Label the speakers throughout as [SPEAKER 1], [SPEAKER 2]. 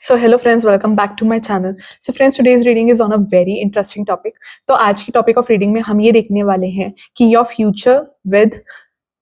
[SPEAKER 1] So hello friends, welcome back to my channel. So friends, today's reading is on a very interesting topic. तो आज की topic of reading में हम ये देखने वाले हैं कि your future with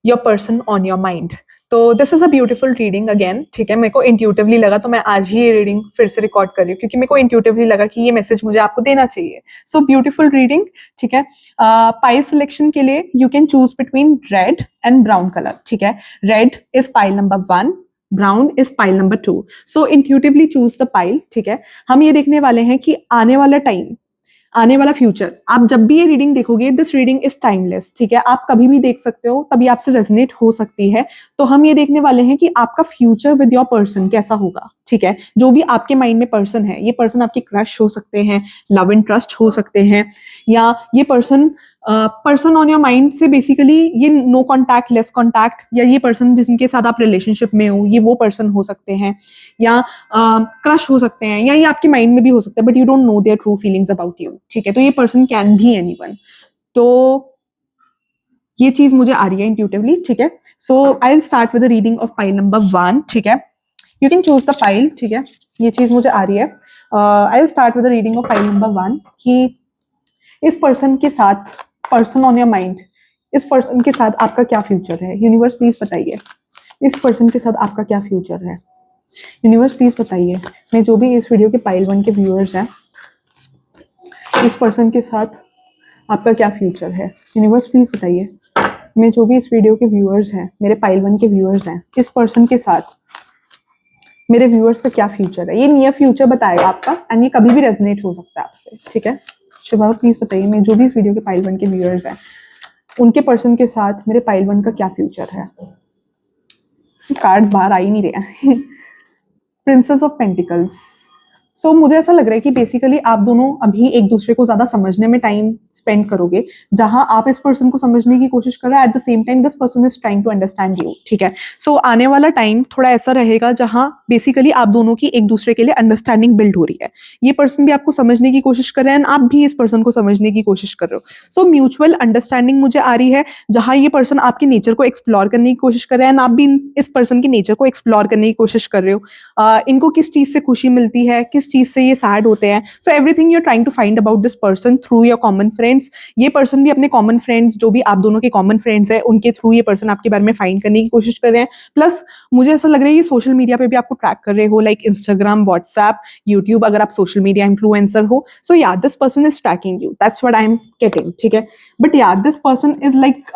[SPEAKER 1] your person on your mind. तो this is a beautiful reading again. ठीक है, मेरे को इंट्यूटिवली लगा तो मैं आज ही ये रीडिंग फिर से रिकॉर्ड कर रही हूँ क्योंकि मेरे को इंट्यूटिवली लगा कि ये मैसेज मुझे आपको देना चाहिए. So beautiful reading. ठीक है, पाइल सिलेक्शन के लिए you can choose between red and brown colour. ठीक है, red is pile number 1, brown is pile number 2. So intuitively choose the pile. ठीक है, हम ये देखने वाले हैं कि आने वाला टाइम, आने वाला फ्यूचर, आप जब भी ये रीडिंग देखोगे, दिस रीडिंग इज टाइमलेस. ठीक है, आप कभी भी देख सकते हो, तभी आपसे रेजोनेट हो सकती है. तो हम ये देखने वाले हैं कि आपका फ्यूचर विद योर पर्सन कैसा होगा. ठीक है, जो भी आपके माइंड में पर्सन है, ये पर्सन आपके क्रश हो सकते हैं, लव एंड ट्रस्ट हो सकते हैं, या ये पर्सन ऑन योर माइंड से बेसिकली ये नो कॉन्टैक्ट, लेस कॉन्टैक्ट, या ये पर्सन जिनके साथ आप रिलेशनशिप में हो, ये वो पर्सन हो सकते हैं, या क्रश हो सकते हैं, या ये आपके माइंड में भी हो सकता है but you don't know their true feelings about you. ठीक है, तो ये पर्सन कैन बी एनीवन. तो ये चीज मुझे आ रही है इंट्यूटिवली. ठीक है, so I will start with the reading of pile number 1. ठीक है, you can choose the pile. ठीक है, ये चीज मुझे आ रही है. I will start with the reading of pile number 1 कि इस पर्सन के साथ, पर्सन ऑन योर माइंड, इस पर्सन के साथ आपका क्या फ्यूचर है. यूनिवर्स प्लीज बताइए, इस पर्सन के साथ आपका क्या फ्यूचर है. यूनिवर्स प्लीज बताइए. मैं जो भी इस वीडियो के पाइल 1 के व्यूअर्स हैं, इस पर्सन के साथ आपका क्या फ्यूचर है. यूनिवर्स प्लीज बताइए. मैं जो भी इस वीडियो के व्यूअर्स हैं, मेरे पाइल 1 के व्यूअर्स हैं, इस पर्सन के साथ मेरे व्यूअर्स का क्या फ्यूचर है. ये नियर फ्यूचर बताएगा आपका एंड ये कभी भी रेजोनेट हो सकता है आपसे. ठीक है, शिवा प्लीज बताइए. मैं जो भी इस वीडियो के पाइल 1 के व्यूअर्स हैं, उनके पर्सन के साथ मेरे पाइल 1 का क्या फ्यूचर है. कार्ड्स बाहर आ ही नहीं रहे. Princess of pentacles. सो मुझे ऐसा लग रहा है कि बेसिकली आप दोनों अभी एक दूसरे को ज्यादा समझने में टाइम स्पेंड करोगे. जहां आप इस पर्सन को समझने की कोशिश कर रहे हैं, at the same time this person is trying to understand you. ठीक है, सो आने वाला टाइम थोड़ा ऐसा रहेगा जहां बेसिकली आप दोनों की एक दूसरे के लिए अंडरस्टैंडिंग बिल्ड हो रही है. ये पर्सन भी आपको समझने की कोशिश कर रहे हैं, आप भी इस पर्सन को समझने की कोशिश कर रहे हो. सो म्यूचुअल अंडरस्टैंडिंग मुझे आ रही है, जहां ये पर्सन आपके नेचर को एक्सप्लोर करने की कोशिश कर रहे हैं, आप भी इस पर्सन के नेचर को एक्सप्लोर करने की कोशिश कर रहे हो. इनको किस चीज से खुशी मिलती है, किस चीज से ये सैड होते हैं. So everything you are trying to find about this person through your common friends. ये पर्सन भी अपने कॉमन फ्रेंड्स, जो भी आप दोनों के कॉमन फ्रेंड्स हैं, उनके थ्रू ये पर्सन आपके बारे में फाइंड करने की कोशिश कर रहे हैं. प्लस मुझे ऐसा लग रहा है ये सोशल मीडिया पे भी आपको ट्रैक कर रहे हो, लाइक इंस्टाग्राम, व्हाट्सएप, यूट्यूब, अगर आप सोशल मीडिया इन्फ्लुएंसर हो. So yeah this person is tracking you, that's what I am getting. ठीक है, but yeah this person is like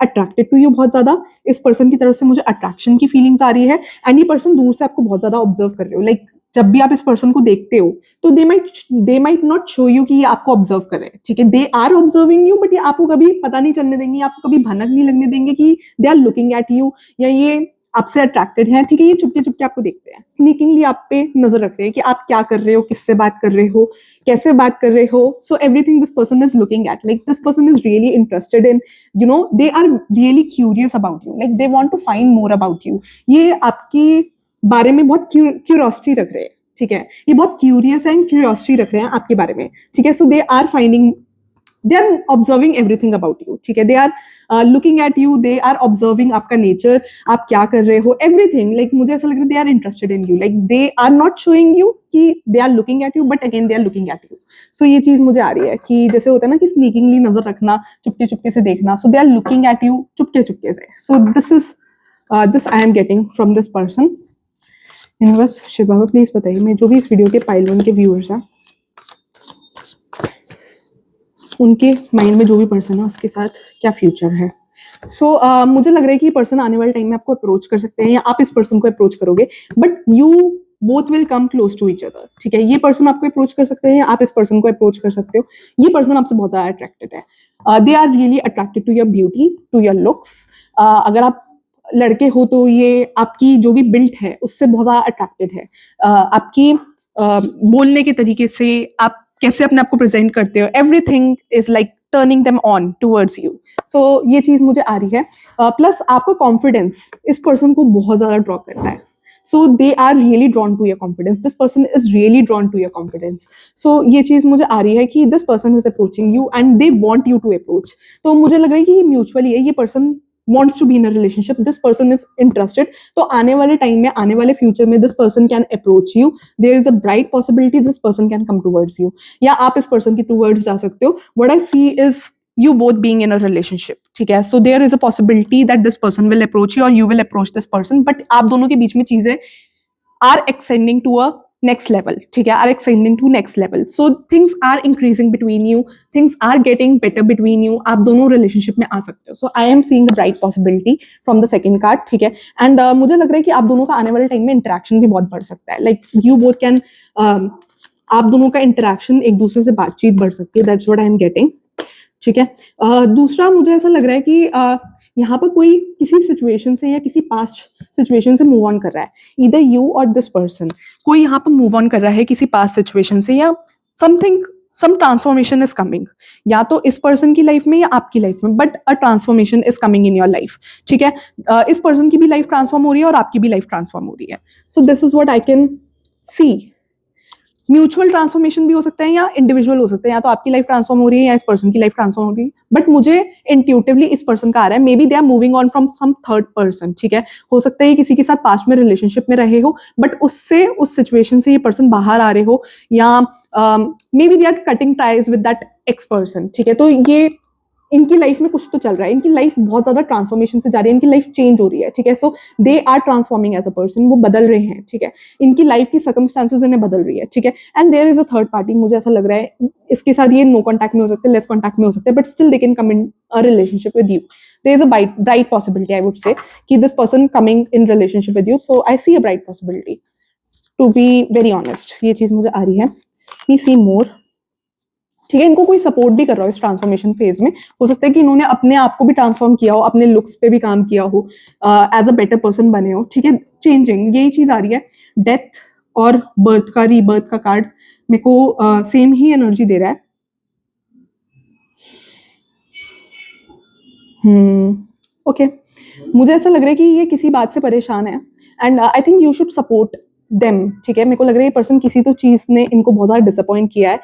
[SPEAKER 1] attracted to you बहुत ज्यादा. इस पर्सन की तरफ से मुझे अट्रैक्शन की फीलिंग्स आ रही है एंड ये पर्सन दूर से आपको बहुत ज्यादा ऑब्जर्व कर रहे हो. लाइक जब भी आप इस पर्सन को देखते हो तो they might not show you कि ये आपको ऑब्जर्व कर रहे हैं. ठीक है, they are observing you but ये आपको कभी पता नहीं चलने देंगे, आपको कभी भनक नहीं लगने देंगे कि they are looking at you या ये आपसे अट्रैक्टेड है. ठीक है, ये चुपके चुपके आपको देखते हैं, स्नीकिंगली आप पे नजर रख रहे हैं कि आप क्या कर रहे हो, किससे बात कर रहे हो, कैसे बात कर रहे हो. So everything this person is looking at. Like this person is really interested in, you know, they are really curious about you. Like they want to find more about you. ये आपके बारे में बहुत क्यूरियोसिटी रख रहे हैं. ठीक है, ये बहुत क्यूरियस है एंड क्यूरियोसिटी रख रहे हैं आपके बारे में. ठीक है, so they are finding, they are observing everything about you. ठीक है, they are looking at you, they are observing आपका नेचर, आप क्या कर रहे हो, एवरीथिंग. लाइक मुझे ऐसा लग रहा है they are interested in you. Like they are not showing you कि they are looking at you but again they are looking at you. So ये चीज मुझे आ रही है कि जैसे होता है ना कि स्नीकिंगली नजर रखना, चुपके चुपके से देखना. So they are looking at you चुपके चुपके से. So this I am getting from this person. Universe Shiva please बताइए. मैं जो भी इस वीडियो के पाइल 1 के व्यूअर्स हैं, उनके माइंड में जो भी पर्सन है उसके साथ क्या फ्यूचर है. सो मुझे लग रहा है कि ये पर्सन आने वाले टाइम में आपको अप्रोच कर सकते हैं या आप इस पर्सन को अप्रोच करोगे, but you both will come close to each other. ठीक है, ये पर्सन आपको अप्रोच कर सकते हैं या आप इस पर्सन को अप्रोच कर सकते हो. ये पर्सन आपसे बहुत ज्यादा अट्रैक्टेड है. They are really attracted to your beauty, to your looks. अगर आप लड़के हो तो ये आपकी जो भी बिल्ट है उससे बहुत ज्यादा अट्रैक्टेड है. आपकी बोलने के तरीके से, आप कैसे अपने आप को प्रेजेंट करते हो, everything is like turning them on towards you. So ये चीज मुझे आ रही है. प्लस आपका कॉन्फिडेंस इस पर्सन को बहुत ज्यादा ड्रॉ करता है. So they are really drawn to your confidence. This person is really drawn to your confidence. So ये चीज मुझे आ रही है कि this person is approaching you and they want you to approach. तो मुझे लग रहा है कि ये म्यूचुअली है. ये person wants to be in a relationship, this person is interested, तो आने वाले टाइम में, आने वाले फ्यूचर में this person can approach you, there is a bright possibility this person can come towards you, या आप इस पर्सन की towards जा सकते हो. What I see is you both being in a relationship, ठीक है. So there is a possibility that this person will approach you or you will approach this person, but आप दोनों के बीच में चीजें are extending to a next level, ठीक है, are extending to next level. So things are increasing between you, things are getting better between you. आप दोनों relationship में आ सकते हो. So I am seeing a bright possibility from the second card, ठीक है. And मुझे लग रहा है कि आप दोनों का आने वाले टाइम में interaction भी बहुत बढ़ सकता है. Like you both can आप दोनों का interaction, एक दूसरे से बातचीत बढ़ सकती है. That's what I am getting, ठीक है. दूसरा मुझे ऐसा लग रहा है कि यहाँ पर कोई किसी सिचुएशन से या किसी पास्ट सिचुएशन से मूव ऑन कर रहा है, ईदर यू और दिस पर्सन. कोई यहाँ पर मूव ऑन कर रहा है किसी पास्ट सिचुएशन से, या something, some transformation is coming, या तो इस पर्सन की लाइफ में या आपकी लाइफ में, but a transformation is coming in your life, ठीक है. इस पर्सन की भी लाइफ ट्रांसफॉर्म हो रही है और आपकी भी लाइफ ट्रांसफॉर्म हो रही है. सो this is what I can C. Mutual transformation भी हो सकता है या इंडिविजुअल हो सकता है, या तो आपकी लाइफ ट्रांसफॉर्म हो रही है या इस पर्सन की लाइफ ट्रांसफॉर्म हो रही है. बट मुझे इंट्यूटिवली इस पर्सन का आ रहा है, maybe they are moving on from some third person, ठीक है. हो सकता है किसी के साथ पास्ट में रिलेशनशिप में रहे हो, बट उससे, उस सिचुएशन से ये पर्सन बाहर आ रहे हो, या maybe they are cutting ties with that ex person, ठीक है. तो ये इनकी लाइफ में कुछ तो चल रहा है, इनकी लाइफ बहुत ज्यादा ट्रांसफॉर्मेशन से जा रही है, इनकी लाइफ चेंज हो रही है, ठीक है. So they are transforming as a person, वो बदल रहे हैं, ठीक है. इनकी लाइफ की सर्कमस्टांसेस इन्हें बदल रही है, ठीक है. And there is a third party. मुझे ऐसा लग रहा है इसके साथ ये नो कॉन्टैक्ट में हो सकते हैं, लेस कॉन्टैक्ट में हो सकते हैं, but still they can come in a relationship with you. There is a bright possibility, I would say, कि this person coming in relationship with you. So I see a bright possibility, to be very honest. ये चीज मुझे आ रही है. We सी मोर, ठीक है. इनको कोई सपोर्ट भी कर रहा हो इस ट्रांसफॉर्मेशन फेज में. हो सकता है कि इन्होंने अपने आप को भी ट्रांसफॉर्म किया हो, अपने लुक्स पे भी काम किया हो, एज अ बेटर पर्सन बने हो, ठीक है. चेंजिंग, यही चीज आ रही है. डेथ और बर्थ का, रीबर्थ का कार्ड मेरे को सेम ही एनर्जी दे रहा है. ओके. मुझे ऐसा लग रहा है कि ये किसी बात से परेशान है, and I think you should support them, ठीक है. मेरे को लग रहा है ये पर्सन किसी तो चीज ने इनको बहुत ज्यादा डिसअपॉइंट किया है,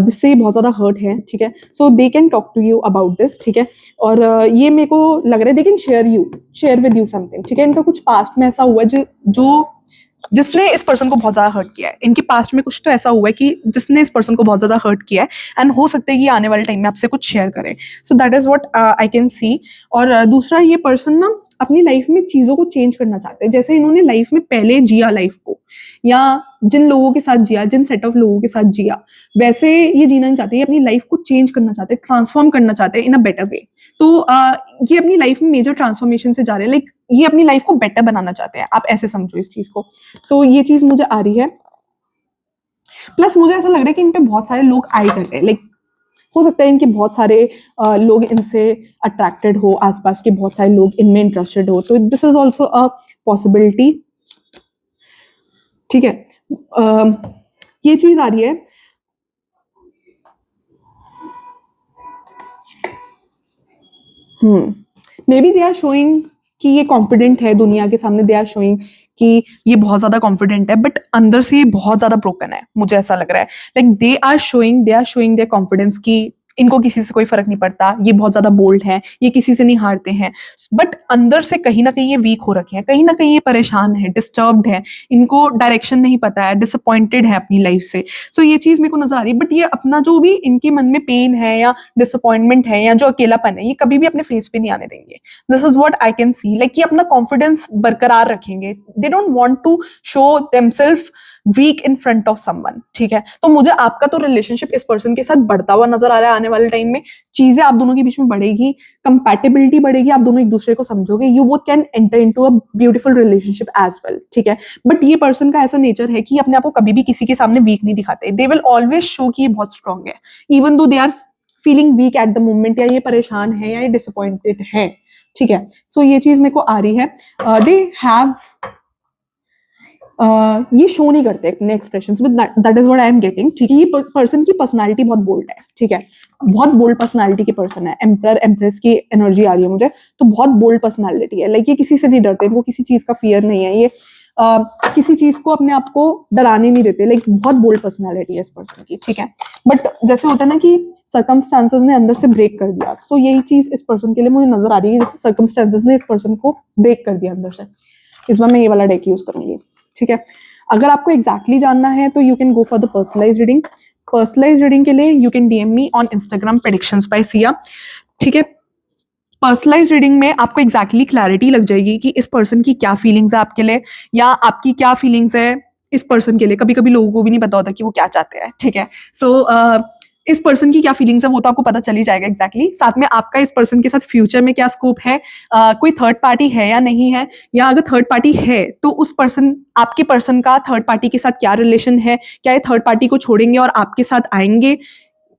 [SPEAKER 1] जिससे ये बहुत ज्यादा हर्ट है, ठीक है. So they can talk to you about this, ठीक है. और ये मेरे को लग रहा है they can share with you something, ठीक है. इनका कुछ पास्ट में ऐसा हुआ है जो जिसने इस पर्सन को बहुत ज्यादा हर्ट किया है. इनके पास्ट में कुछ तो ऐसा हुआ है कि जिसने इस पर्सन को बहुत ज्यादा हर्ट किया है, एंड हो सकता है कि आने वाले टाइम में आपसे कुछ शेयर करें. सो that is what I can सी. और दूसरा, ये पर्सन ना अपनी लाइफ में चीजों को चेंज करना चाहते हैं. जैसे इन्होंने लाइफ में पहले जिया लाइफ को, या जिन लोगों के साथ जिया, जिन सेट ऑफ लोगों के साथ जिया, वैसे ये जीना नहीं चाहते. ये अपनी लाइफ को चेंज करना चाहते हैं, ट्रांसफॉर्म करना चाहते हैं इन अ बेटर वे. तो ये अपनी लाइफ में मेजर ट्रांसफॉर्मेशन से जा रहे हैं. लाइक ये अपनी लाइफ को बेटर बनाना चाहते हैं, आप ऐसे समझो इस चीज को. सो ये चीज मुझे आ रही है. प्लस मुझे ऐसा लग रहा है कि इन पे बहुत सारे लोग आई कर रहे हैं. लाइक हो सकता है इनके बहुत सारे लोग इनसे अट्रैक्टेड हो, आसपास के बहुत सारे लोग इनमें इंटरेस्टेड हो. तो this is also a possibility, ठीक है. ये चीज आ रही है. Maybe they are showing कि ये कॉन्फिडेंट है दुनिया के सामने. दे आर शोइंग कि ये बहुत ज्यादा कॉन्फिडेंट है, बट अंदर से ये बहुत ज्यादा ब्रोकन है. मुझे ऐसा लग रहा है. Like they are showing their confidence कि इनको किसी से कोई फर्क नहीं पड़ता, ये बहुत ज्यादा बोल्ड है, ये किसी से नहीं हारते हैं. बट अंदर से कहीं ना कहीं ये वीक हो रखे हैं, कहीं ना कहीं ये परेशान है, डिस्टर्ब्ड है, इनको डायरेक्शन नहीं पता है, डिसअपॉइंटेड है अपनी लाइफ से. सो ये चीज मेरे को नजर आ रही है. बट ये अपना जो भी इनके मन में पेन है या डिसअपॉइंटमेंट है या जो अकेलापन है, ये कभी भी अपने फेस पे नहीं आने देंगे. This is what I can see. Like ये अपना कॉन्फिडेंस बरकरार रखेंगे. They don't want to show themselves weak in front of someone, ठीक है. तो मुझे आपका तो रिलेशनशिप इस पर्सन के साथ बढ़ता हुआ नजर आ रहा है. आने वाले टाइम में चीजें आप दोनों के बीच में बढ़ेगी, कंपैटिबिलिटी बढ़ेगी, आप दोनों एक दूसरे को समझोगे. You both can enter into a beautiful relationship as well, ठीक है. बट ये पर्सन का ऐसा नेचर है कि अपने आप को कभी भी किसी के सामने वीक नहीं दिखाते. दे विल ऑलवेज शो कि ये बहुत स्ट्रांग है, even though they are feeling weak at the moment, या ये परेशान है या ये डिसअपॉइंटेड है, ठीक है. सो ये चीज मेरे को आ रही है. दे हैव ये शो नहीं करते अपने expressions with that is what I am getting, ठीक है. ये पर्सन की पर्सनालिटी बहुत बोल्ड है, ठीक है. बहुत बोल्ड पर्सनालिटी की पर्सन है. एम्परर एम्प्रेस की एनर्जी आ रही है मुझे. तो बहुत बोल्ड पर्सनालिटी है. लाइक ये किसी से नहीं डरते, इनको किसी चीज का फियर नहीं है. ये किसी चीज को अपने आप को डराने नहीं देते, लाइक बहुत बोल्ड पर्सनैलिटी है इस पर्सन की, ठीक है। बट जैसे होता है ना कि सर्कमस्टांसेस ने अंदर से ब्रेक कर दिया, सो यही चीज इस पर्सन के लिए मुझे नजर आ रही है, जैसे सर्कमस्टांसेस ने इस पर्सन को ब्रेक कर दिया अंदर से। इस बार मैं ये वाला डेक यूज करूंगी, ठीक है। अगर आपको एग्जैक्टली जानना है तो you can go for the personalise reading. Personalise reading के लिए you can DM me on Instagram predictions by Siya, ठीक है। पर्सनलाइज रीडिंग में आपको एग्जैक्टली क्लैरिटी लग जाएगी कि इस पर्सन की क्या फीलिंग्स है आपके लिए, या आपकी क्या फीलिंग्स है इस पर्सन के लिए। कभी कभी लोगों को भी नहीं पता होता कि वो क्या चाहते हैं, ठीक है। सो इस पर्सन की क्या फीलिंग्स है वो तो आपको पता चल ही जाएगा एग्जैक्टली। साथ में आपका इस पर्सन के साथ फ्यूचर में क्या स्कोप है, कोई थर्ड पार्टी है या नहीं है, या अगर थर्ड पार्टी है तो उस पर्सन, आपके पर्सन का थर्ड पार्टी के साथ क्या रिलेशन है, क्या ये थर्ड पार्टी को छोड़ेंगे और आपके साथ आएंगे,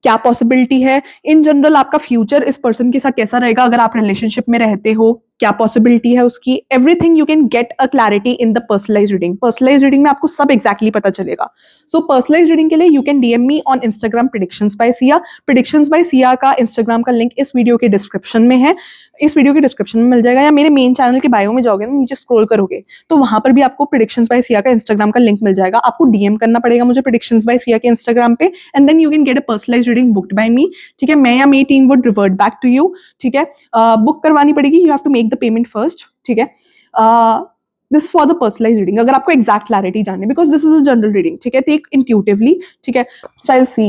[SPEAKER 1] क्या पॉसिबिलिटी है। इन जनरल आपका फ्यूचर इस पर्सन के साथ कैसा रहेगा, अगर आप रिलेशनशिप में रहते हो क्या पॉसिबिलिटी है उसकी। Everything you can get a clarity in the personalise reading. Personalise reading में आपको सब एग्जैक्टली पता चलेगा। सो पर्सनलाइज रीडिंग के लिए you can DM me on Instagram predictions by Siya. Predictions by Siya का इंस्टाग्राम का लिंक इस वीडियो के डिस्क्रिप्शन में है, इस वीडियो के डिस्क्रिप्शन में मिल जाएगा, या मेरे मेन चैनल के बायो में जाओगे ना, नीचे स्क्रॉल करोगे तो वहां पर भी आपको प्रेडिक्शंस बाय सिया का इंस्टाग्राम का लिंक मिल जाएगा। आपको डीएम करना पड़ेगा मुझे प्रेडिक्शंस बाय सिया के इंस्टाग्राम पे, and then you can get a personalize reading booked by me, ठीक है। मैं या मेरी team would revert back to you, ठीक है। बुक करवानी पड़ेगी, you have to make the payment first, ठीक है। This for the personalise reading, अगर आपको एग्जैक्ट क्लैरिटी जाननी, because this is a general reading, ठीक है। टेक इंट्यूटिवली, ठीक है। सो आई विल सी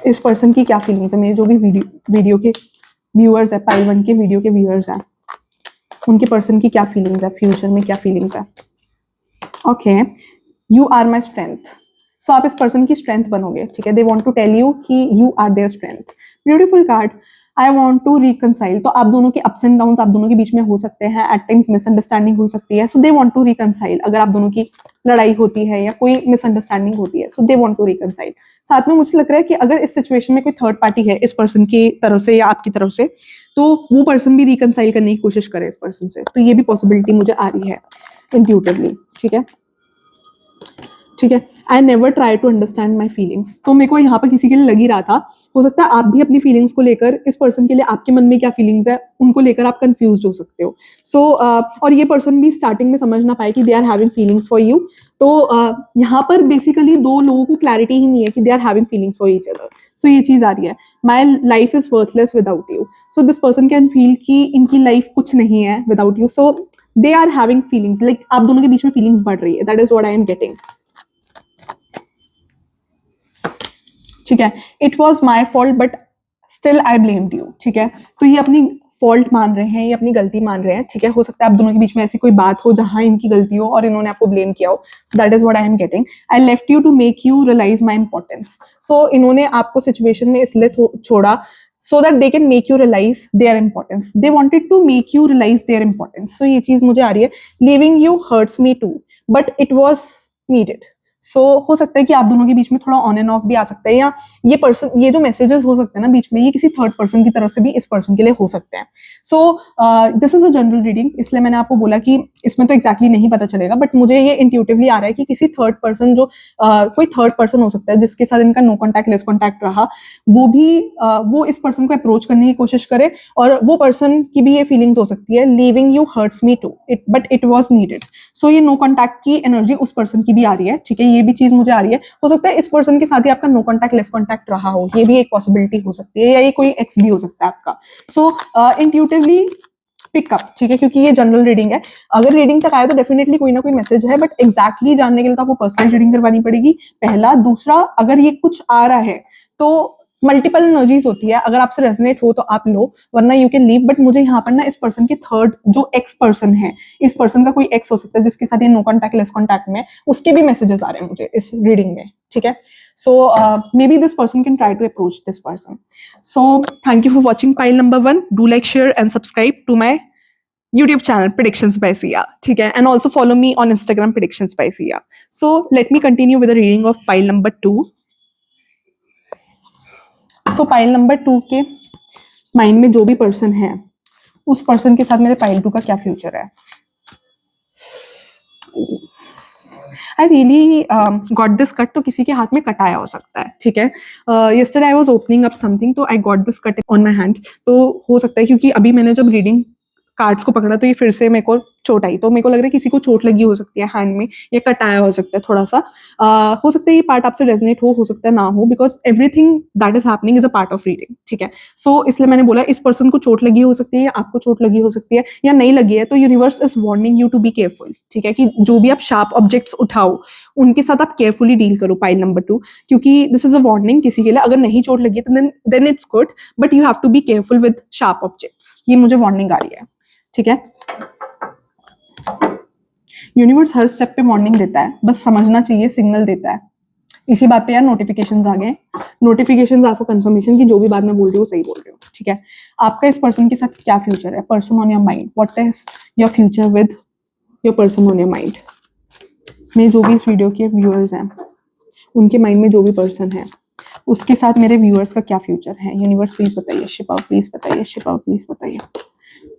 [SPEAKER 1] इस पर्सन की क्या फीलिंग्स है। मेरे जो भी वीडियो के व्यूअर्स है, पाइल 1 के वीडियो के व्यूअर्स हैं, उनके पर्सन की क्या फीलिंग्स है, फ्यूचर में क्या फीलिंग्स है। Okay, you are my strength. So आप इस पर्सन की स्ट्रेंथ बनोगे, ठीक है। They want to tell you कि you are their strength. Beautiful card. I want to reconcile, तो आप दोनों के अप्स एंड डाउन आप दोनों के बीच में हो सकते हैं, एट टाइम्स मिसअंडरस्टैंडिंग हो सकती है। So they want to reconcile, अगर आप दोनों की लड़ाई होती है या कोई मिसअंडरस्टैंडिंग होती है, so they want to reconcile. साथ में मुझे लग रहा है कि अगर इस सिचुएशन में कोई थर्ड पार्टी है इस पर्सन की तरफ से या आपकी तरफ से, तो वो पर्सन भी रिकनसाइल करने की कोशिश करे इस पर्सन से, तो ये भी पॉसिबिलिटी मुझे आ रही है इंट्यूटिवली, ठीक है, ठीक है। I never try to understand my feelings, तो मेरे को यहाँ पर किसी के लिए लग ही रहा था, हो सकता है आप भी अपनी फीलिंग्स को लेकर, इस पर्सन के लिए आपके मन में क्या फीलिंग्स है उनको लेकर आप कंफ्यूज हो सकते हो। सो और ये पर्सन भी स्टार्टिंग में समझ ना पाए कि they are having feelings for you. तो यहाँ पर बेसिकली दो लोगों को क्लैरिटी ही नहीं है कि they are having feelings for each other. So ये चीज आ रही है, my life is worthless without you. So this person can feel कि इनकी लाइफ कुछ नहीं है without you. So they are having feelings, like आप दोनों के बीच में फीलिंग्स बढ़ रही है, that is what I am getting, ठीक है। It was my fault but still I blamed you, ठीक है। तो ये अपनी फॉल्ट मान रहे हैं, ये अपनी गलती मान रहे हैं, ठीक है। हो सकता है आप दोनों के बीच में ऐसी कोई बात हो जहां इनकी गलती हो और इन्होंने आपको ब्लेम किया हो। So that is what I am getting. I left you to make you realise my importance. So इन्होंने आपको सिचुएशन में इसलिए छोड़ा so that they can make you realize their importance. They wanted to make you realize their importance. So ये चीज मुझे आ रही है, leaving you hurts me too, but it was needed. सो हो सकता है कि आप दोनों के बीच में थोड़ा ऑन एंड ऑफ भी आ सकता है, या ये पर्सन, ये जो मैसेजेस हो सकते हैं ना बीच में, ये किसी थर्ड पर्सन की तरफ से भी इस पर्सन के लिए हो सकते हैं। सो this is a general reading, इसलिए मैंने आपको बोला कि इसमें तो एग्जैक्टली नहीं पता चलेगा, बट मुझे ये इंट्यूटिवली आ रहा है कि किसी थर्ड पर्सन, जो कोई थर्ड पर्सन हो सकता है जिसके साथ इनका नो कॉन्टैक्ट लेस कॉन्टैक्ट रहा, वो भी वो इस पर्सन को अप्रोच करने की कोशिश करे, और वो पर्सन की भी ये फीलिंग्स हो सकती है, leaving you hurts me too, but it was needed. So ये नो कॉन्टैक्ट की एनर्जी उस पर्सन की भी आ रही है, ठीक है। ये भी चीज मुझे आ रही है, हो सकता है इस पर्सन के साथ ही आपका नो कॉन्टैक्ट लेस कॉन्टैक्ट रहा हो, ये भी एक पॉसिबिलिटी हो सकती है, या ये कोई एक्स भी हो सकता है आपका। सो इंट्यूटिवली पिकअप, ठीक है, क्योंकि ये जनरल रीडिंग है। अगर रीडिंग तक आया तो डेफिनेटली कोई ना कोई मैसेज है, बट एग्जैक्टली जानने के लिए तो आपको पर्सनल रीडिंग करवानी पड़ेगी, पहला। दूसरा, अगर ये कुछ आ रहा है तो मल्टीपल एनर्जीज होती है, अगर आपसे रेजोनेट हो तो आप लो, वरना यू कैन लीव। बट मुझे यहाँ पर ना इस पर्सन के थर्ड जो एक्स पर्सन है, इस पर्सन का कोई एक्स हो सकता है जिसके साथ ये नो कॉन्टैक्ट लेस कॉन्टैक्ट में, उसके भी मैसेजेस आ रहे हैं मुझे इस रीडिंग में, ठीक है। So maybe this person can try to approach this person. So thank you for watching pile number 1. Do like, share and subscribe to my YouTube channel Predictions by Sia, ठीक है, and also follow me on Instagram Predictions by Sia. So let me continue with the reading of pile number 2. So pile number 2 के mind में जो भी person है, उस person के साथ मेरे पाइल 2 का क्या फ्यूचर है। I really got this cut, तो किसी के हाथ में कटाया हो सकता है, ठीक है। Yesterday I was opening up something, तो I got this cut on my hand, तो हो सकता है क्योंकि अभी मैंने जब रीडिंग कार्ड्स को पकड़ा तो ये फिर से मेरे को चोट आई, तो मेरे को लग रहा है किसी को चोट लगी हो सकती है हैंड में, या कट आया हो सकता है थोड़ा सा। हो सकता है ये पार्ट आपसे रेजोनेट हो सकता है ना हो, because everything that is happening is a part of reading, ठीक है। सो इसलिए मैंने बोला इस पर्सन को चोट लगी हो सकती है, या आपको चोट लगी हो सकती है, या नहीं लगी है, तो universe is warning you to be careful, ठीक है, कि जो भी आप शार्प ऑब्जेक्ट्स उठाओ उनके साथ आप केयरफुली डील करो, पाइल नंबर 2, क्योंकि दिस इज अ वार्निंग किसी के लिए। अगर नहीं चोट लगी है तो then it's good, but you have to be careful with sharp objects, ये मुझे वार्निंग आ रही है, ठीक है। यूनिवर्स हर स्टेप पे वार्निंग देता है, बस समझना चाहिए, सिग्नल देता है। इसी बात पे यार नोटिफिकेशंस आ गए, नोटिफिकेशंस आपको कंफर्मेशन की जो भी बात मैं बोल रही हूँ सही बोल रही हूँ, ठीक है। आपका इस पर्सन के साथ क्या फ्यूचर है, person on your mind, what is your future with your person on your mind. मेरे जो भी इस वीडियो के व्यूअर्स हैं उनके माइंड में जो भी पर्सन है उसके साथ मेरे व्यूअर्स का क्या फ्यूचर है, यूनिवर्स प्लीज बताइए, शिप आउट प्लीज बताइए, शिप आउट प्लीज बताइए,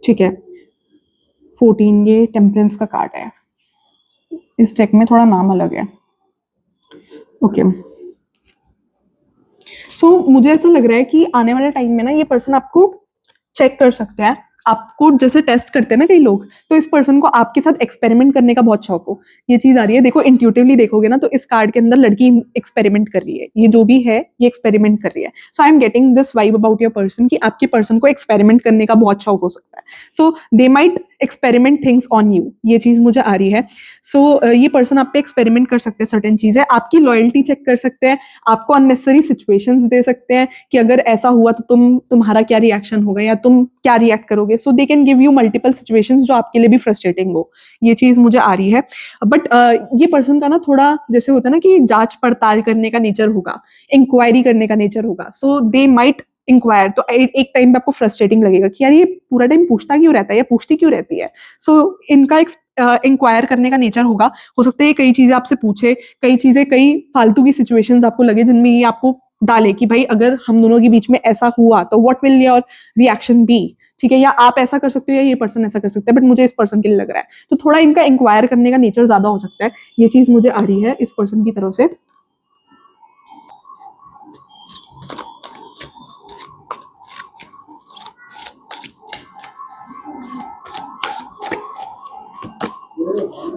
[SPEAKER 1] ठीक है। 14 ये टेम्परेंस का कार्ड है, इस डेक में थोड़ा नाम अलग है, ओके। सो मुझे ऐसा लग रहा है कि आने वाले टाइम में ना ये पर्सन आपको चेक कर सकते हैं, आपको जैसे टेस्ट करते हैं ना कई लोग, तो इस पर्सन को आपके साथ एक्सपेरिमेंट करने का बहुत शौक हो, ये चीज आ रही है। देखो इंट्यूटिवली देखोगे ना तो इस कार्ड के अंदर लड़की एक्सपेरिमेंट कर रही है, ये जो भी है ये एक्सपेरिमेंट कर रही है। So I am getting this vibe about your person कि आपके पर्सन को एक्सपेरिमेंट करने का बहुत शौक हो सकता है। So they might experiment things on you, ये चीज मुझे आ रही है। सो ये पर्सन आप पे एक्सपेरिमेंट कर सकते हैं सर्टेन चीजें, आपकी लॉयल्टी चेक कर सकते हैं, आपको अननेसेसरी सिचुएशंस दे सकते हैं कि अगर ऐसा हुआ तो तुम्हारा क्या रिएक्शन होगा या तुम क्या रिएक्ट करोगे। So they can give you multiple situations जो आपके लिए भी फ्रस्ट्रेटिंग हो, ये चीज मुझे आ रही है। बट ये पर्सन का ना थोड़ा जैसे होता है ना कि जांच पड़ताल करने का नेचर होगा, इंक्वायरी करने का नेचर होगा। सो दे माइट इंक्वायर, तो एक टाइम पे आपको फ्रस्ट्रेटिंग लगेगा कि यार ये पूरा टाइम पूछता क्यों रहता है या पूछती क्यों रहती है। सो इनका इंक्वायर करने का नेचर होगा, हो सकता है कई चीजें आपसे पूछे, कई चीजें, कई फालतू की सिचुएशंस आपको लगे जिनमें ये आपको डाले कि भाई अगर हम दोनों के बीच में ऐसा हुआ तो what will your reaction be, ठीक है, या आप ऐसा कर सकते हो या ये पर्सन ऐसा कर सकता है। बट मुझे इस पर्सन के लिए लग रहा है तो थोड़ा इनका इंक्वायर करने का नेचर ज्यादा हो सकता है, ये चीज मुझे आ रही है इस पर्सन की तरफ से।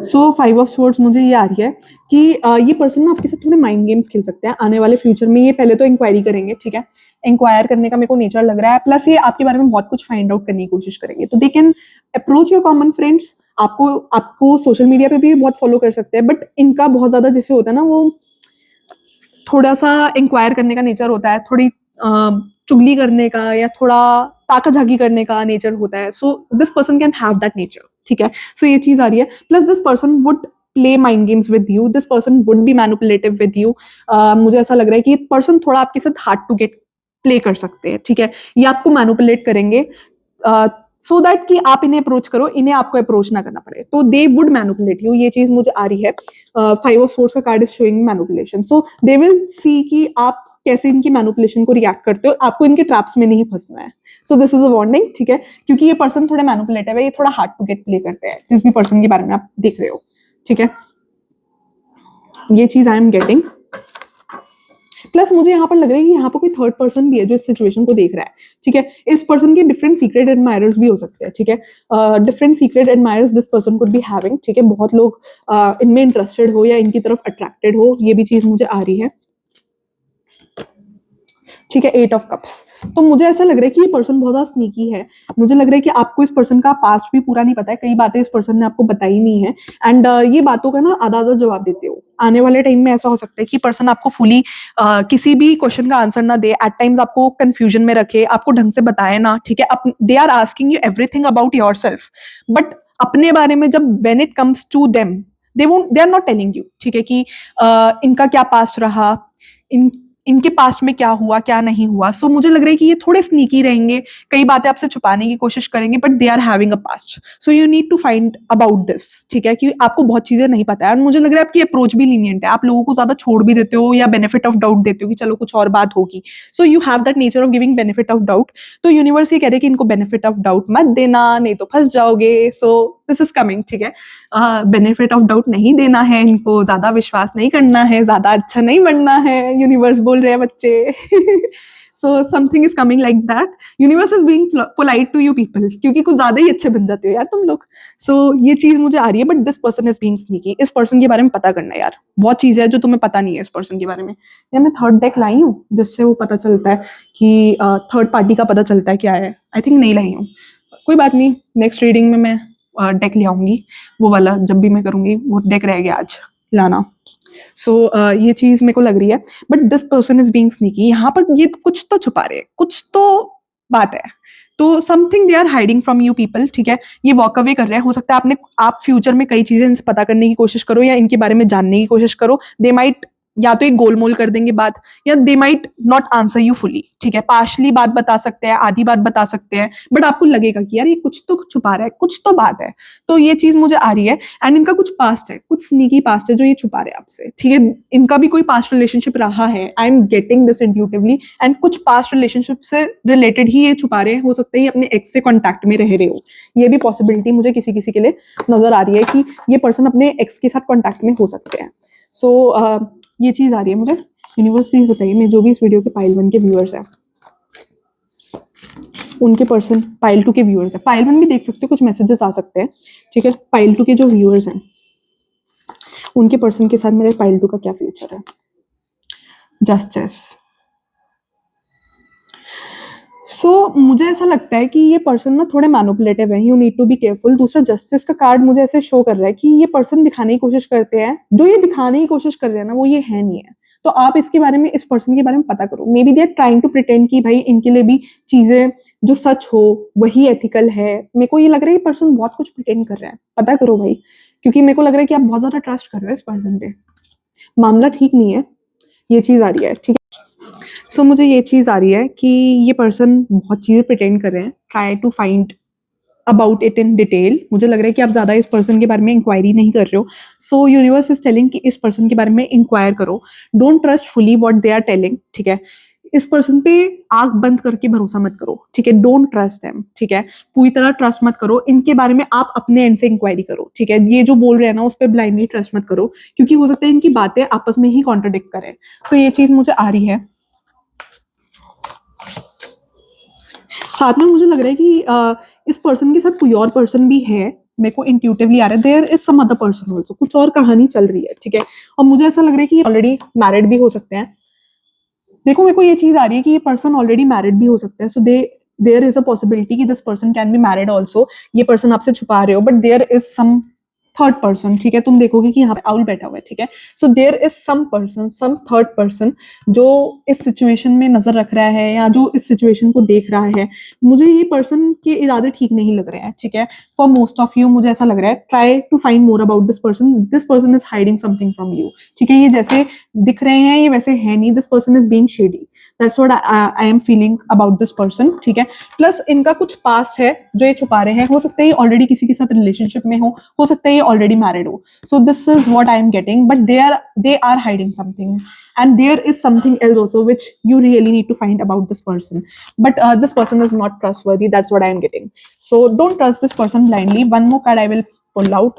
[SPEAKER 1] सो 5 ऑफ स्वॉर्ड्स मुझे ये आ रही है कि ये पर्सन ना आपके साथ थोड़े माइंड गेम्स खेल सकते हैं आने वाले फ्यूचर में। ये पहले तो इंक्वायरी करेंगे, ठीक है, इंक्वायर करने का मेरे को नेचर लग रहा है, प्लस ये आपके बारे में बहुत कुछ फाइंड आउट करने की कोशिश करेंगे। तो they can approach your common friends, आपको सोशल मीडिया पे भी बहुत फॉलो कर सकते हैं, बट इनका बहुत ज्यादा जैसे होता है ना वो थोड़ा सा इंक्वायर करने का नेचर होता है, थोड़ी चुगली करने का या थोड़ा ताका झाकी करने का नेचर होता है। सो this person can have that nature, ठीक है। सो ये चीज आ रही है, plus this person would play mind games with you, this person would be manipulative with you. मुझे ऐसा लग रहा है कि ये पर्सन थोड़ा आपके साथ हार्ड टू गेट प्ले कर सकते हैं, ठीक है, ये आपको मैनिपुलेट करेंगे सो दैट कि आप इन्हें अप्रोच करो, इन्हें आपको अप्रोच ना करना पड़े, तो दे वुड मैनिपुलेट यू, ये चीज मुझे आ रही है। 5 ऑफ सोर्ड्स का card is showing manipulation, so they will see कि आप कैसे इनकी मैनिपुलेशन को रिएक्ट करते हो, आपको इनके ट्रैप्स में नहीं फंसना है। सो दिस इज अ वार्निंग, ठीक है, क्योंकि ये पर्सन थोड़े मैनिपुलेटिव है, ये थोड़ा हार्ड टू गेट प्ले करते हैं जिस भी पर्सन के बारे में आप देख रहे हो, ठीक है, ये चीज आई एम गेटिंग। प्लस मुझे यहाँ पर लग रहा है कि यहाँ पर कोई थर्ड पर्सन भी है जो इस सिचुएशन को देख रहा है, ठीक है। इस पर्सन के डिफरेंट सीक्रेट एडमायरर्स भी हो सकते हैं, ठीक है, different secret admirers this person could be having, ठीक है, बहुत लोग इनमें इंटरेस्टेड हो या इनकी तरफ अट्रैक्टेड हो, ये भी चीज मुझे आ रही है, ठीक है। 8 ऑफ कप्स, तो मुझे ऐसा लग रहा है कि ये पर्सन बहुत ज्यादा स्नीकी है, मुझे लग रहा है कि आपको इस पर्सन का पास्ट भी पूरा नहीं पता है, कई बातें इस पर्सन ने आपको बताई नहीं है, एंड ये बातों का ना आधा आधा जवाब देते हो। आने वाले टाइम में ऐसा हो सकता है कि पर्सन आपको फुली किसी भी क्वेश्चन का आंसर ना दे, एट टाइम्स आपको कंफ्यूजन में रखे, आपको ढंग से बताए ना, ठीक है। They are asking you everything about yourself, but अपने बारे में जब when it comes to them they are not telling you, ठीक है, कि इनका क्या पास्ट रहा, इनके पास्ट में क्या हुआ क्या नहीं हुआ। सो मुझे लग रहा है कि ये थोड़े स्नीकी रहेंगे, कई बातें आपसे छुपाने की कोशिश करेंगे, but they are having a past, so you need to find about this, ठीक है, कि आपको बहुत चीजें नहीं पता है। और मुझे लग रहा है आपकी अप्रोच भी लीनियंट है, आप लोगों को ज्यादा छोड़ भी देते हो या बेनिफिट ऑफ डाउट देते हो कि चलो कुछ और बात होगी। So you have that nature of giving benefit of doubt, तो यूनिवर्स ये कह रहे हैं कि इनको बेनिफिट ऑफ डाउट मत देना, नहीं तो फंस जाओगे। सो दिस इज कमिंग, ठीक है, बेनिफिट ऑफ डाउट नहीं देना है इनको, ज्यादा विश्वास नहीं करना है, ज्यादा अच्छा नहीं बनना है, यूनिवर्स बोल बोल रहे हैं बच्चे. So something is coming like that. Universe is being polite to you people, क्योंकि कुछ ज्यादा ही अच्छे बन जाते हो यार तुम लोग. So ये चीज मुझे आ रही है, but this person is being sneaky. इस पर्सन के बारे में पता करना है यार, बहुत चीजें हैं जो तुम्हें पता नहीं है इस पर्सन के बारे में. यार मैं थर्ड डेक लाई हूँ जिससे वो पता चलता है कि थर्ड पार्टी का पता चलता है क्या है. आई थिंक नहीं लाई हूँ, कोई बात नहीं, नेक्स्ट रीडिंग में मैं डेक ले आऊंगी. वो वाला जब भी मैं करूंगी वो डेक रह गया आज लाना. सो ये चीज मेरे को लग रही है, but this person is being sneaky. यहाँ पर ये कुछ तो छुपा रहे हैं, कुछ तो बात है. तो something they are hiding from you people. ठीक है, ये वॉक अवे कर रहे हैं. हो सकता है आप फ्यूचर में कई चीजें इनसे पता करने की कोशिश करो या इनके बारे में जानने की कोशिश करो. दे माइट या तो एक गोलमोल कर देंगे बात, या दे might not answer you fully. ठीक है, पार्शली बात बता सकते हैं, आधी बात बता सकते हैं, बट आपको लगेगा कि यार ये कुछ तो छुपा रहा है, कुछ तो बात है. तो ये चीज मुझे आ रही है. एंड इनका कुछ पास्ट है, कुछ स्नीकी पास्ट है जो ये छुपा रहे हैं आपसे. ठीक है, इनका भी कोई पास्ट रिलेशनशिप रहा है. I am getting this intuitively. And कुछ पास्ट रिलेशनशिप से रिलेटेड ही ये छुपा रहे हैं. हो सकता है ये अपने एक्स से कॉन्टैक्ट में रह रहे हो. ये भी पॉसिबिलिटी मुझे किसी किसी के लिए नजर आ रही है कि ये पर्सन अपने एक्स के साथ कॉन्टैक्ट में हो सकते हैं. सो ये चीज आ रही है मुझे. यूनिवर्स प्लीज बताइए, मैं जो भी इस वीडियो के पाइल 1 के व्यूअर्स हैं उनके पर्सन, पाइल 2 के व्यूअर्स हैं, पाइल 1 भी देख सकते हो, कुछ मैसेजेस आ सकते हैं. ठीक है, पाइल 2 के जो व्यूअर्स हैं उनके पर्सन के साथ मेरे पाइल 2 का क्या फ्यूचर है. जस्टिस. सो मुझे ऐसा लगता है कि ये पर्सन ना थोड़े मैनिपुलेटिव है. You need to be careful. दूसरा जस्टिस का कार्ड मुझे ऐसे शो कर रहा है कि ये पर्सन दिखाने की कोशिश करते हैं, जो ये दिखाने की कोशिश कर रहे हैं ना वो ये है नहीं है. तो आप इसके बारे में, इस पर्सन के बारे में पता करो. Maybe they are trying to pretend कि भाई इनके लिए भी चीजें जो सच हो वही एथिकल है. मेरे को ये लग रहा है ये पर्सन बहुत कुछ प्रिटेंड कर रहा है. पता करो भाई, क्योंकि मेरे को लग रहा है कि आप बहुत ज्यादा ट्रस्ट कर रहे हो इस पर्सन पे. मामला ठीक नहीं है, ये चीज आ रही है. ठीक है, सो मुझे ये चीज आ रही है कि ये पर्सन बहुत चीजें प्रिटेंड कर रहे हैं. Try to find about it in detail. मुझे लग रहा है कि आप ज्यादा इस पर्सन के बारे में इंक्वायरी नहीं कर रहे हो. सो यूनिवर्स इज टेलिंग कि इस पर्सन के बारे में इंक्वायर करो. Don't trust fully what they are telling. ठीक है, इस पर्सन पे आंख बंद करके भरोसा मत करो. ठीक है, डोंट ट्रस्ट देम. ठीक है, पूरी तरह ट्रस्ट मत करो. इनके बारे में आप अपने एंड से इंक्वायरी करो. ठीक है, ये जो बोल रहे हैं ना उस पर ब्लाइंडली ट्रस्ट मत करो, क्योंकि हो सकता है इनकी बातें आपस में ही कॉन्ट्रडिक्ट करें. सो ये चीज मुझे आ रही है. साथ में मुझे लग रहा है कि इस पर्सन के साथ कोई और पर्सन भी है. मेरे को इंट्यूटिवली आ रहा है there is some other person also. कुछ और कहानी चल रही है. ठीक है, और मुझे ऐसा लग रहा है कि ऑलरेडी मैरिड भी हो सकते हैं. देखो, मेरे को ये चीज आ रही है कि ये पर्सन ऑलरेडी मैरिड भी हो सकते हैं. So there is a possibility कि this person can be married also. ये पर्सन आपसे छुपा रहे हो, but there is some third person. ठीक है, तुम देखोगे कि यहाँ पे आउल बैठा हुआ है. ठीक है, so there is some person, some third person जो इस सिचुएशन में नजर रख रहा है या जो इस सिचुएशन को देख रहा है. मुझे ये पर्सन के इरादे ठीक नहीं लग रहे हैं. ठीक है, फॉर मोस्ट ऑफ यू मुझे ऐसा लग रहा है. Try to find more about this person. This person is hiding something from you. ठीक है, ये जैसे दिख रहे हैं ये वैसे है नहीं. This person is being shady. That's what I am feeling about this person. ठीक है, प्लस इनका कुछ पास्ट है जो ये छुपा रहे हैं. हो सकता है ये ऑलरेडी किसी के साथ रिलेशनशिप में हो सकता है ये already married ho. So this is what I am getting, but they are hiding something, and there is something else also which you really need to find about this person. But this person is not trustworthy. That's what I am getting. So don't trust this person blindly. One more card I will pull out.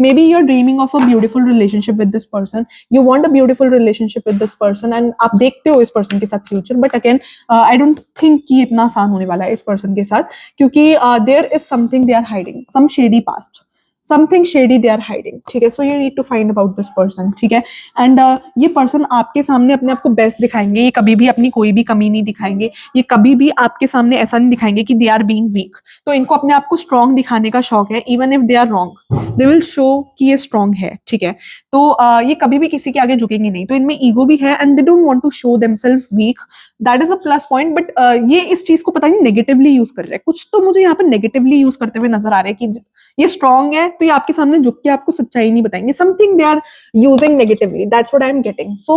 [SPEAKER 1] Maybe you're dreaming of a beautiful relationship with this person. You want a beautiful relationship with this person, and आप देखते हो इस person के साथ future. But again, I don't think कि इतना आसान होने वाला है इस person के साथ, क्योंकि there is something they are hiding, some shady past. Something shady they are hiding. ठीक है, so you need to find about this person. ठीक है, एंड ये पर्सन आपके सामने अपने आप को बेस्ट दिखाएंगे. ये कभी भी अपनी कोई भी कमी नहीं दिखाएंगे. ये कभी भी आपके सामने ऐसा नहीं दिखाएंगे कि दे आर बीइंग वीक. तो इनको अपने आप को स्ट्रॉन्ग दिखाने का शौक है. Even if they are wrong they will show कि ये स्ट्रॉन्ग है. ठीक है, तो ये कभी भी किसी के आगे झुकेंगे नहीं. तो इनमें ईगो भी है and they don't want to show themselves weak. That is a plus point. But ये इस चीज को पता नहीं नेगेटिवली यूज कर रहे हैं. कुछ तो मुझे यहाँ पर नेगेटिवली यूज करते हुए नजर आ रहे हैं कि ये स्ट्रॉन्ग है तो ये आपके सामने झुक के आपको सच्चाई नहीं बताएंगे. Something they are using negatively. That's what I am getting. So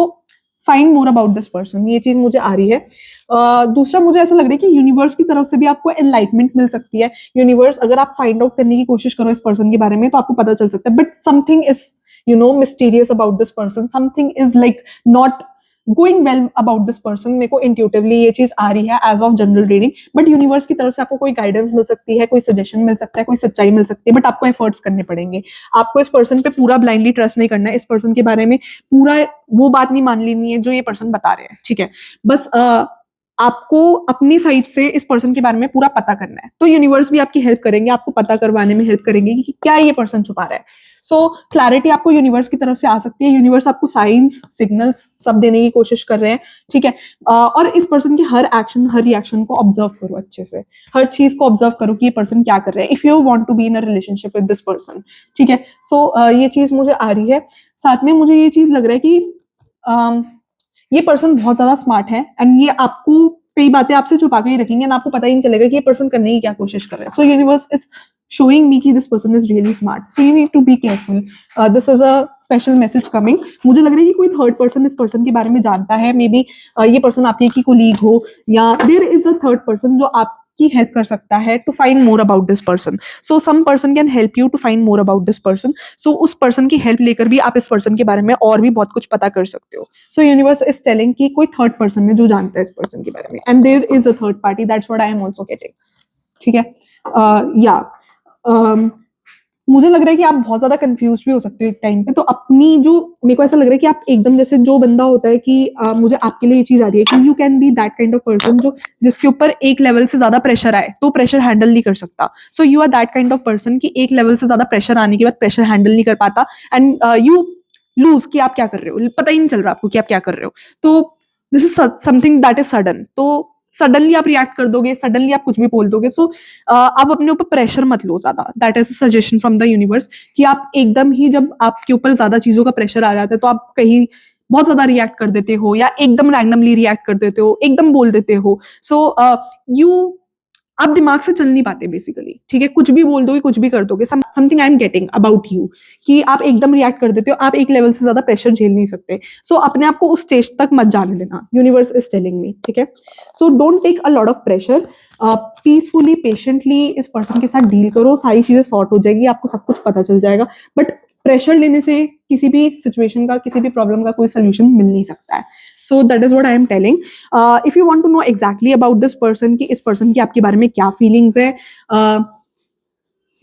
[SPEAKER 1] find more about this person. ये चीज मुझे आ रही है. दूसरा मुझे ऐसा लग रहा है कि यूनिवर्स की तरफ से भी आपको एनलाइटमेंट मिल सकती है. यूनिवर्स, अगर आप फाइंड आउट करने की कोशिश करो इस पर्सन के बारे में तो आपको पता चल सकता है. But something is mysterious about this person. Something is like going well about this person, मेरे को इंट्यूटिवली ये चीज आ रही है as of general reading, but universe की तरफ से आपको कोई गाइडेंस मिल सकती है, कोई सजेशन मिल सकता है, कोई सच्चाई मिल सकती है, बट आपको एफर्ट्स करने पड़ेंगे। आपको इस पर्सन पे पूरा ब्लाइंडली ट्रस्ट नहीं करना है, इस पर्सन के बारे में पूरा वो बात नहीं मान लेनी है जो ये पर्सन बता रहे हैं, ठीक है। बस आपको अपनी साइड से इस पर्सन के बारे में पूरा पता करना है, तो यूनिवर्स भी आपकी हेल्प करेंगे, आपको पता करवाने में हेल्प करेंगे कि क्या ये पर्सन छुपा रहा है। सो क्लैरिटी आपको यूनिवर्स की तरफ से आ सकती है, यूनिवर्स आपको साइंस सिग्नल्स सब देने की कोशिश कर रहे हैं, ठीक है। और इस पर्सन के हर एक्शन हर रिएक्शन को ऑब्जर्व करो अच्छे से, हर चीज को ऑब्जर्व करो कि ये पर्सन क्या कर रहे हैं, if you want to be in a relationship with this person, ठीक है। सो ये चीज मुझे आ रही है। साथ में मुझे ये चीज लग रहा है कि ये पर्सन बहुत ज्यादा स्मार्ट है एंड ये आपको कई बातें आपसे छुपा के ही रखेंगे एंड आपको पता ही नहीं चलेगा कि ये पर्सन करने की क्या कोशिश कर रहा है। सो यूनिवर्स इज showing me कि this person is really smart, so you need to be careful. This is a special message coming. मुझे लग रहा है कि कोई थर्ड पर्सन इस पर्सन के बारे में जानता है, मे बी ये पर्सन आपके की कोलीग हो, या there is a third person जो आपकी हेल्प कर सकता है to find more about this person. So some person can help you to find more about this person. So उस पर्सन की हेल्प लेकर भी आप इस पर्सन के बारे में और भी बहुत कुछ पता कर सकते हो। सो यूनिवर्स इज टेलिंग कि कोई थर्ड पर्सन है जो जानता है इस पर्सन के बारे में, and there is a third party, that's what I am also getting, ठीक है। या मुझे लग रहा है कि आप बहुत ज्यादा कंफ्यूज भी हो सकते हो एक टाइम पे, तो अपनी जो मेरे को ऐसा लग रहा है कि आप एकदम जैसे जो बंदा होता है कि मुझे आपके लिए ये चीज आ रही है कि you can be that kind of person जो जिसके ऊपर एक लेवल से ज्यादा प्रेशर आए तो प्रेशर हैंडल नहीं कर सकता। So you are that kind of person कि एक लेवल से ज्यादा प्रेशर आने के बाद प्रेशर हैंडल नहीं कर पाता एंड यू लूज कि आप क्या कर रहे हो, पता ही नहीं चल रहा आपको कि आप क्या कर रहे हो। तो this is something that is sudden, तो सडनली आप रिएक्ट कर दोगे, सडनली आप कुछ भी बोल दोगे। सो आप अपने ऊपर प्रेशर मत लो ज्यादा, that is suggestion from the universe कि आप एकदम ही जब आपके ऊपर ज्यादा चीजों का प्रेशर आ जाता है तो आप कहीं बहुत ज्यादा रिएक्ट कर देते हो या एकदम रैंडमली रिएक्ट कर देते हो, एकदम बोल देते हो। सो यू आप दिमाग से चल नहीं पाते बेसिकली, ठीक है। कुछ भी बोल दोगे, कुछ भी कर दोगे, something I am getting about you कि आप एकदम रिएक्ट कर देते हो, आप एक लेवल से ज्यादा प्रेशर झेल नहीं सकते। सो अपने आप को उस स्टेज तक मत जाने देना, यूनिवर्स इज टेलिंग मी, ठीक है। So don't take a lot of pressure, peacefully patiently इस पर्सन के साथ डील करो, सारी चीजें सॉर्ट हो जाएगी, आपको सब कुछ पता चल जाएगा। बट प्रेशर लेने से किसी भी सिचुएशन का, किसी भी प्रॉब्लम का कोई सोल्यूशन मिल नहीं सकता है। So that is what I am telling. If you want to know exactly about this person कि इस पर्सन की आपके बारे में क्या फीलिंग्स है,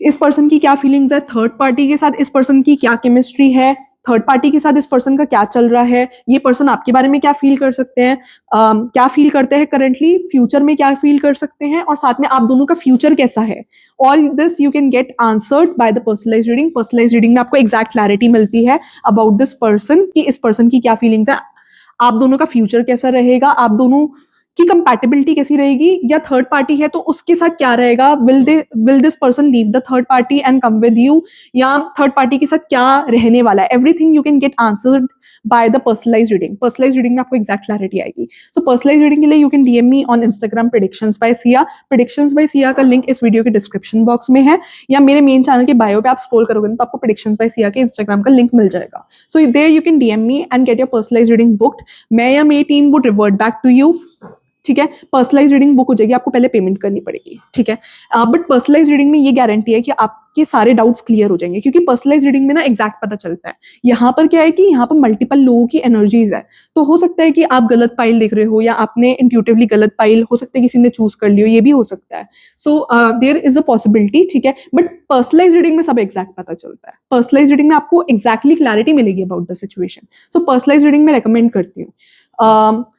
[SPEAKER 1] इस पर्सन की क्या फीलिंग्स है, थर्ड पार्टी के साथ इस पर्सन की क्या केमिस्ट्री है, थर्ड पार्टी के साथ इस पर्सन का क्या चल रहा है, ये पर्सन आपके बारे में क्या फील कर सकते हैं, क्या फील करते हैं करंटली, फ्यूचर में क्या फील कर सकते हैं, और साथ में आप दोनों का फ्यूचर कैसा है, all this you can get answered by the personalise reading. Personalise reading में आपको एग्जैक्ट क्लैरिटी मिलती है अबाउट दिस पर्सन कि इस पर्सन की क्या फीलिंग्स है, आप दोनों का फ्यूचर कैसा रहेगा, आप दोनों की कंपैटिबिलिटी कैसी रहेगी, या थर्ड पार्टी है तो उसके साथ क्या रहेगा, will this person leave the third party and come with you, या थर्ड पार्टी के साथ क्या रहने वाला है, everything you can get answered by the personalise reading. Personalise reading में आपको एग्जैक्ट क्लैरिटी आएगी। सो पर्सनलाइज रीडिंग के लिए you can DM me on Instagram predictions by Siya. Predictions by Siya का लिंक इस वीडियो के डिस्क्रिप्शन बॉक्स में है, या मेरे मेन चैनल के बायो पे आप स्क्रॉल करोगे तो आपको प्रेडिक्शंस बाय सिया के इंस्टाग्राम का लिंक मिल जाएगा। So there you can DM me and get your personalize reading booked. मैं या मेरी team would revert back to you, ठीक है। पर्सनलाइज रीडिंग बुक हो जाएगी, आपको पहले पेमेंट करनी पड़ेगी, ठीक है। बट पर्सनलाइज रीडिंग में ये गारंटी है कि आपके सारे डाउट्स क्लियर हो जाएंगे, क्योंकि पर्सनलाइज रीडिंग में ना एग्जैक्ट पता चलता है। यहाँ पर क्या है कि यहाँ पर मल्टीपल लोगों की एनर्जीज है, तो हो सकता है कि आप गलत पाइल देख रहे हो या आपने इंट्यूटिवली गलत पाइल, हो सकता है किसी ने चूज कर लियो, ये भी हो सकता है। So there is a possibility, ठीक है। बट पर्सनलाइज रीडिंग में सब एग्जैक्ट पता चलता है। पर्सनलाइज रीडिंग में आपको एग्जैक्टली क्लैरिटी मिलेगी about the situation. So personalize reading में रेकमेंड करती हूँ।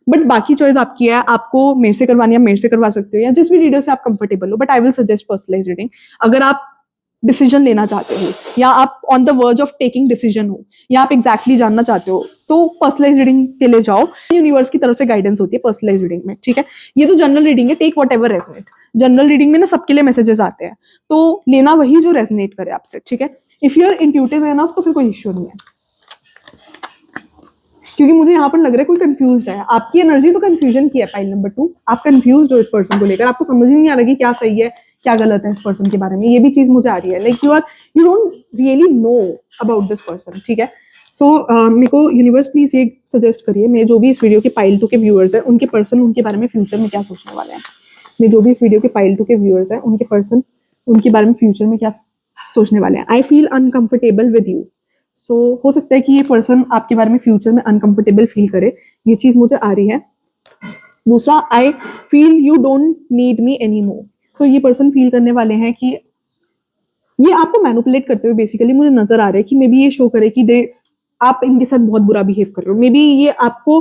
[SPEAKER 1] बट बाकी चॉइस आपकी है, आपको मेरे से करवानी है, मेरे से करवा सकते हो, या जिस भी वीडियो से आप कंफर्टेबल हो, but I will suggest personalize reading. अगर आप डिसीजन लेना चाहते हो, या आप on the verge of taking decision हो, या आप एग्जैक्टली जानना चाहते हो, तो पर्सनलाइज रीडिंग के लिए जाओ। यूनिवर्स की तरफ से गाइडेंस होती है पर्सनलाइज रीडिंग में, ठीक है। ये तो जनरल रीडिंग है, take whatever resonate. General reading में ना सबके लिए मैसेजेस आते हैं, तो लेना वही जो रेजनेट करे आपसे, ठीक है। If you are intuitive enough तो फिर कोई इश्यू नहीं है, क्योंकि मुझे यहाँ पर लग रहा है कोई कंफ्यूज है। आपकी एनर्जी तो कंफ्यूजन की है, पाइल नंबर 2, आप कंफ्यूज हो इस पर्सन को लेकर, आपको समझ ही नहीं आ रहा कि क्या सही है क्या गलत है इस पर्सन के बारे में, ये भी चीज मुझे आ रही है। Like you don't really know about this person, ठीक है। सो मेरे को यूनिवर्स प्लीज ये सजेस्ट करिए, मैं जो भी इस वीडियो के पाइल 2 के व्यूअर्स हैं उनके पर्सन उनके बारे में फ्यूचर में क्या सोचने वाले हैं। मैं जो भी इस वीडियो के पाइल 2 के व्यूअर्स हैं उनके पर्सन उनके बारे में फ्यूचर में क्या सोचने वाले हैं। I feel uncomfortable with you, so हो सकता है कि ये पर्सन आपके बारे में फ्यूचर में अनकंफर्टेबल फील करे, ये चीज मुझे आ रही है। दूसरा, I feel you don't need me anymore. So ये पर्सन फील करने वाले हैं कि ये आपको मैनिपुलेट करते हुए बेसिकली मुझे नजर आ रहा है कि मे बी ये शो करे कि दे आप इनके साथ बहुत बुरा बिहेव कर रहे हो। मे बी ये आपको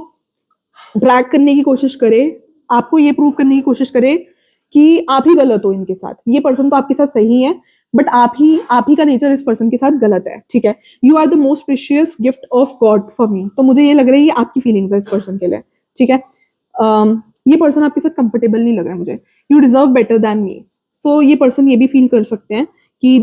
[SPEAKER 1] ड्रैग करने की कोशिश करे, आपको ये प्रूव करने की कोशिश करे कि आप ही गलत हो इनके साथ। ये पर्सन तो आपके साथ सही है, बट आप ही का नेचर इस पर्सन के साथ गलत है, ठीक है। You are the most precious gift of God for me. तो मुझे ये लग रहा है ये आपकी फीलिंग्स है इस पर्सन के लिए, ठीक है। ये पर्सन आपके साथ कंफर्टेबल नहीं लग रहा है मुझे। You deserve better than me. So ये पर्सन ये भी फील कर सकते हैं कि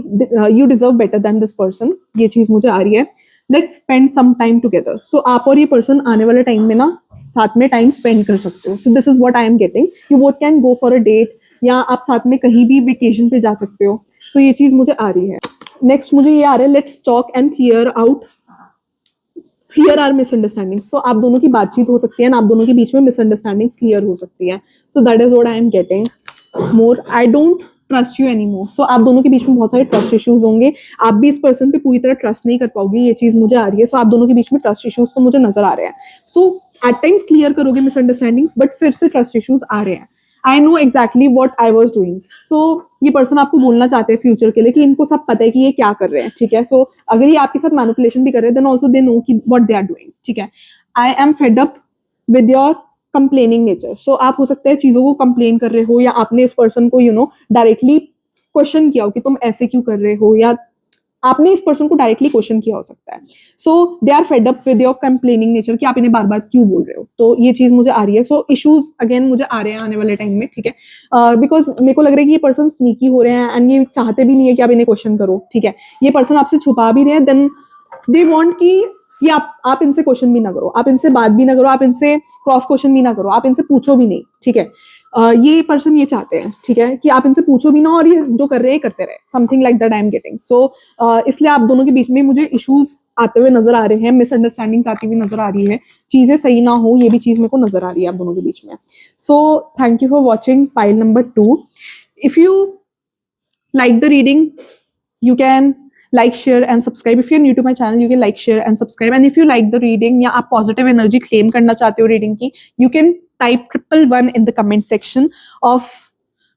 [SPEAKER 1] you deserve better than this person, ये चीज मुझे आ रही है। Let's spend some time together. So आप और ये पर्सन आने वाले टाइम में ना साथ में टाइम स्पेंड कर सकते हो। So this is what I am getting. You both can go for a date, या आप साथ में कहीं भी वेकेशन पे जा सकते हो। तो ये चीज मुझे आ रही है। नेक्स्ट मुझे ये आ रहा है, let's talk and clear our misunderstanding. So आप दोनों की बातचीत हो सकती है ना, आप दोनों के बीच में मिसअंडरस्टैंडिंग्स क्लियर हो सकती है। So that is what I am getting more. I don't trust you anymore. So आप दोनों के बीच में बहुत सारे ट्रस्ट इश्यूज होंगे। आप भी इस पर्सन पे पूरी तरह ट्रस्ट नहीं कर पाओगे, ये चीज मुझे आ रही है। सो आप दोनों के बीच में ट्रस्ट इश्यूज तो मुझे नजर आ रहे हैं। सो एट टाइम्स क्लियर करोगे मिसअंडरस्टैंडिंग्स, बट फिर से ट्रस्ट इश्यूज आ रहे हैं। I know exactly what I was doing. So ये पर्सन आपको बोलना चाहते हैं फ्यूचर के लिए कि इनको सब पता है कि ये क्या कर रहे हैं, ठीक है। सो अगर ये आपके साथ मैनिपुलेशन भी कर रहे हैं, देन ऑल्सो दे नो कि वॉट दे आर डूइंग, ठीक है। I am fed up with your complaining nature. So आप हो सकता है चीजों को कंप्लेन कर रहे हो, या आपने इस पर्सन को डायरेक्टली क्वेश्चन किया हो कि तुम ऐसे क्यों कर रहे हो, या आपने इस पर्सन को डायरेक्टली क्वेश्चन किया हो सकता है। So they are fed up with your complaining nature, कि आप इन्हें बार बार क्यों बोल रहे हो। तो ये चीज मुझे आ रही है। सो इश्यूज अगेन मुझे आ रहे हैं आने वाले टाइम में, ठीक है। बिकॉज मेरे को लग रहा है कि ये पर्सन स्नीकी हो रहे हैं, एंड ये चाहते भी नहीं है कि आप इन्हें क्वेश्चन करो, ठीक है। ये पर्सन आपसे छुपा भी रहे हैं, देन दे वॉन्ट कि ये आप इनसे क्वेश्चन भी ना करो, आप इनसे बात भी ना करो, आप इनसे क्रॉस क्वेश्चन भी ना करो, आप इनसे पूछो भी नहीं, ठीक है। ये पर्सन ये चाहते हैं, ठीक है, कि आप इनसे पूछो भी ना, और ये जो कर रहे हैं करते रहे, something like that I am getting. So इसलिए आप दोनों के बीच में मुझे इश्यूज आते हुए नजर आ रहे हैं, मिसअंडरस्टैंडिंग्स आती हुई नजर आ रही है, चीजें सही ना हो, ये भी चीज मेरे को नजर आ रही है आप दोनों के बीच में। सो thank you for watching pile number 2। If you like the reading, you can like, share and subscribe. If you're new to my channel, you can like, share and subscribe. And if you like the reading, या आप positive energy claim करना चाहते हो reading की, you can type 111 in the comment section of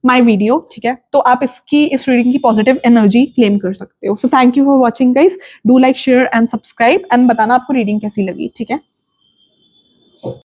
[SPEAKER 1] my video, ठीक है। तो आप इस reading की positive energy claim कर सकते हो। So thank you for watching guys. Do like, share and subscribe, and बताना आपको reading कैसी लगी, ठीक है।